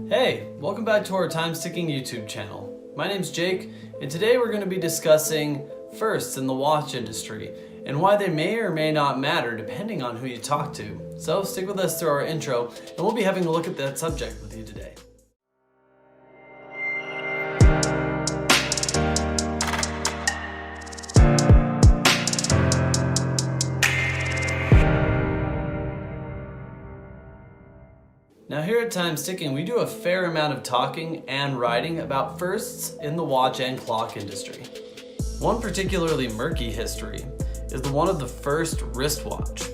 Hey, welcome back to our time-sticking YouTube channel. My name's Jake, and today we're going to be discussing firsts in the watch industry and why they may or may not matter depending on who you talk to. So stick with us through our intro, and we'll be having a look at that subject with you today. Now here at Time Sticking, we do a fair amount of talking and writing about firsts in the watch and clock industry. One particularly murky history is the one of the first wristwatch,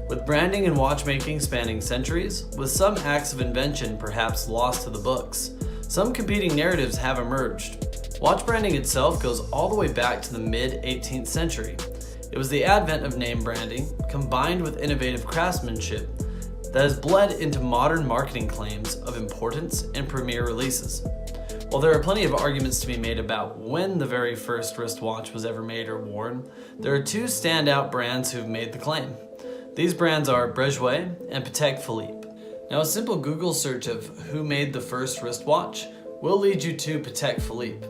with branding and watchmaking spanning centuries, with some acts of invention perhaps lost to the books. Some competing narratives have emerged. Watch branding itself goes all the way back to the mid-18th century. It was the advent of name branding, combined with innovative craftsmanship, that has bled into modern marketing claims of importance and premier releases. While there are plenty of arguments to be made about when the very first wristwatch was ever made or worn, there are two standout brands who've made the claim. These brands are Breguet and Patek Philippe. Now a simple Google search of who made the first wristwatch will lead you to Patek Philippe.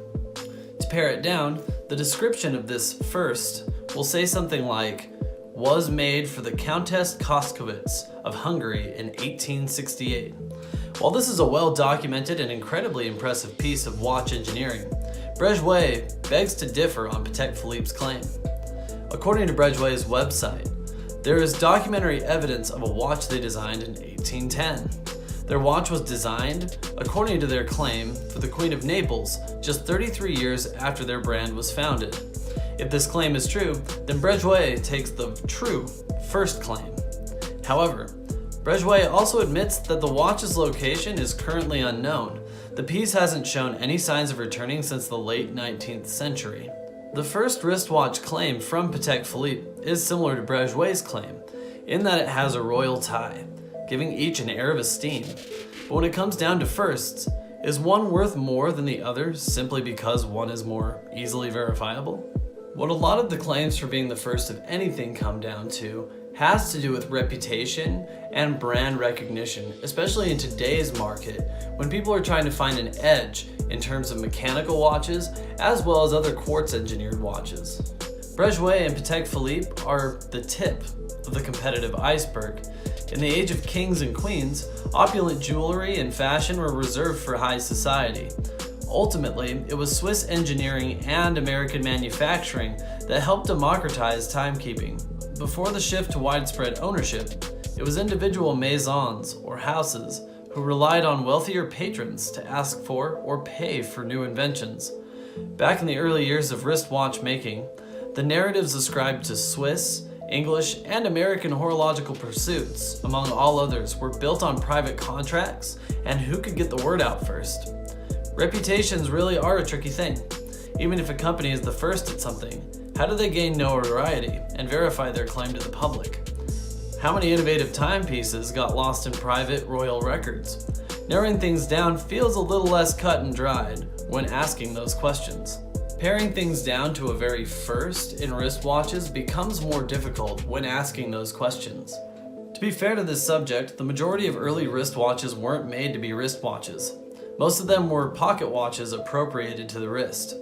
To pare it down, the description of this first will say something like, was made for the Countess Koskowitz of Hungary in 1868. While this is a well-documented and incredibly impressive piece of watch engineering, Breguet begs to differ on Patek Philippe's claim. According to Breguet's website, there is documentary evidence of a watch they designed in 1810. Their watch was designed, according to their claim, for the Queen of Naples just 33 years after their brand was founded. If this claim is true, then Breguet takes the true first claim. However, Breguet also admits that the watch's location is currently unknown. The piece hasn't shown any signs of returning since the late 19th century. The first wristwatch claim from Patek Philippe is similar to Breguet's claim, in that it has a royal tie, giving each an air of esteem. But when it comes down to firsts, is one worth more than the other simply because one is more easily verifiable? What a lot of the claims for being the first of anything come down to has to do with reputation and brand recognition, especially in today's market when people are trying to find an edge in terms of mechanical watches as well as other quartz engineered watches. Breguet and Patek Philippe are the tip of the competitive iceberg. In the age of kings and queens, opulent jewelry and fashion were reserved for high society. Ultimately, it was Swiss engineering and American manufacturing that helped democratize timekeeping. Before the shift to widespread ownership, it was individual maisons or houses who relied on wealthier patrons to ask for or pay for new inventions. Back in the early years of wristwatch making, the narratives ascribed to Swiss, English, and American horological pursuits, among all others, were built on private contracts and who could get the word out first. Reputations really are a tricky thing. Even if a company is the first at something, how do they gain notoriety and verify their claim to the public? How many innovative timepieces got lost in private royal records? Narrowing things down feels a little less cut and dried when asking those questions. Paring things down to a very first in wristwatches becomes more difficult when asking those questions. To be fair to this subject, the majority of early wristwatches weren't made to be wristwatches. Most of them were pocket watches appropriated to the wrist.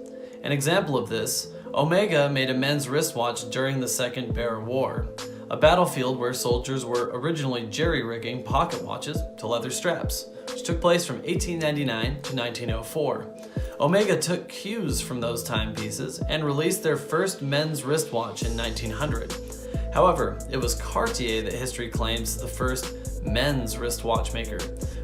An example of this, Omega made a men's wristwatch during the Second Boer War, a battlefield where soldiers were originally jerry-rigging pocket watches to leather straps, which took place from 1899 to 1904. Omega took cues from those timepieces and released their first men's wristwatch in 1900. However, it was Cartier that history claims the first men's wristwatch maker,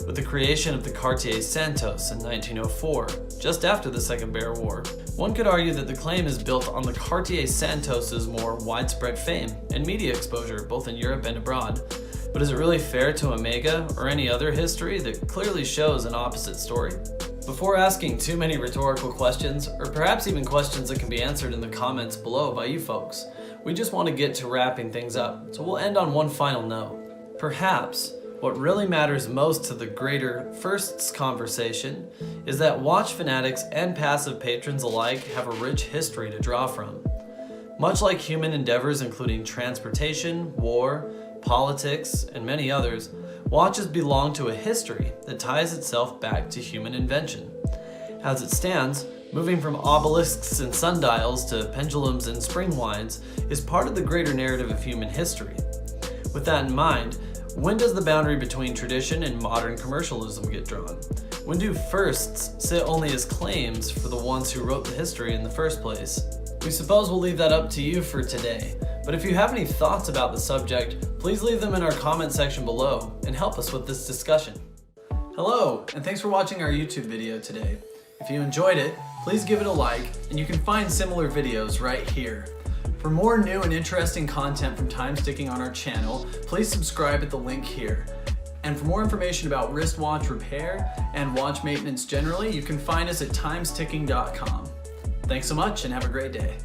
with the creation of the Cartier Santos in 1904, just after the Second Boer War. One could argue that the claim is built on the Cartier Santos's more widespread fame and media exposure both in Europe and abroad. But is it really fair to Omega or any other history that clearly shows an opposite story? Before asking too many rhetorical questions, or perhaps even questions that can be answered in the comments below by you folks, we just want to get to wrapping things up, so we'll end on one final note. Perhaps what really matters most to the greater firsts conversation is that watch fanatics and passive patrons alike have a rich history to draw from. Much like human endeavors including transportation, war, politics, and many others, watches belong to a history that ties itself back to human invention. As it stands, moving from obelisks and sundials to pendulums and spring wines is part of the greater narrative of human history. With that in mind, when does the boundary between tradition and modern commercialism get drawn? When do firsts sit only as claims for the ones who wrote the history in the first place? We suppose we'll leave that up to you for today, but if you have any thoughts about the subject, please leave them in our comment section below and help us with this discussion. Hello, and thanks for watching our YouTube video today. If you enjoyed it, please give it a like, and you can find similar videos right here. For more new and interesting content from Time Sticking on our channel, please subscribe at the link here. And for more information about wristwatch repair and watch maintenance generally, you can find us at timesticking.com. Thanks so much and have a great day.